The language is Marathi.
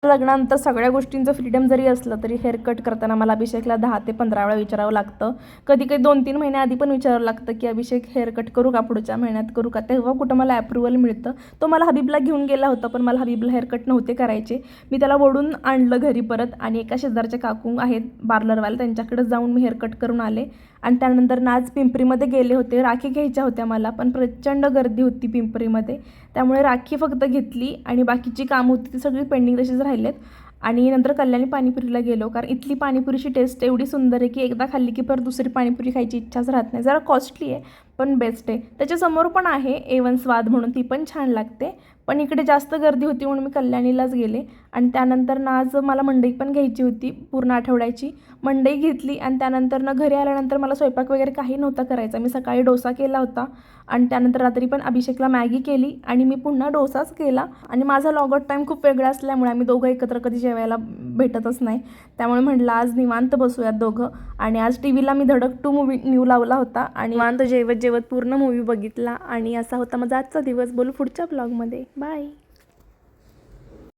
लग्नानंतर सगळ्या गोष्टींचं फ्रीडम जरी असलं तरी हेअर कट करताना मला अभिषेकला 10 ते 15 वेळा विचारावं लागतं. कधी कधी 2-3 महिने आधी पण विचारावं लागतं की अभिषेक हेअर कट करू का, पुढच्या महिन्यात करू का. तेव्हा कुठं मला अप्रुव्हल मिळतं. तो मला हबीबला घेऊन गेला होता, पण मला हबीबला हेअर कट नव्हते करायचे. मी त्याला ओढून आणलं घरी परत आणि एका शेजारच्या काकू आहेत पार्लरवाले, त्यांच्याकडे जाऊन मी हेअर कट करून आले. आणि त्यानंतर आज पिंपरीमध्ये गेले होते. राखी घ्यायच्या होत्या मला, पण प्रचंड गर्दी होती पिंपरीमध्ये. त्यामुळे राखी फक्त घेतली आणि बाकीची कामं होती ती सगळी पेंडिंग तशीच राहिलेत. आणि नंतर कल्याणी पाणीपुरीला गेलो, कारण इथली पाणीपुरीची टेस्ट एवढी सुंदर आहे की एकदा खाल्ली की परत दुसरी पाणीपुरी खायची इच्छाच राहत नाही. जरा कॉस्टली आहे पण बेस्ट आहे. त्याच्यासमोर पण आहे A1 स्वाद म्हणून, ती पण छान लागते. पण इकडे जास्त गर्दी होती म्हणून मी कल्याणीलाच गेले. आणि त्यानंतर आज मला मंडई पण घ्यायची होती पूर्ण आठवड्याची. मंडई घेतली आणि त्यानंतर घरी आल्यानंतर मला स्वयंपाक वगैरे काही नव्हता करायचा. मी सकाळी डोसा केला होता आणि त्यानंतर रात्री पण अभिषेकला मॅगी केली आणि मी पुन्हा डोसाच केला. आणि माझा लॉगआउट टाईम खूप वेगळा असल्यामुळे आम्ही दोघं एकत्र कधी जेवायला भेटतच नाही. त्यामुळे म्हटलं आज निवांत बसूयात दोघं. आणि आज TV ला मी धडक 2 मूवी न्यू लावला होता आणि निवांत जेवत जेवत पूर्ण मूवी बघितला. आणि असा होता माझा आजचा दिवस. बोलू पुढच्या ब्लॉगमध्ये. बाय.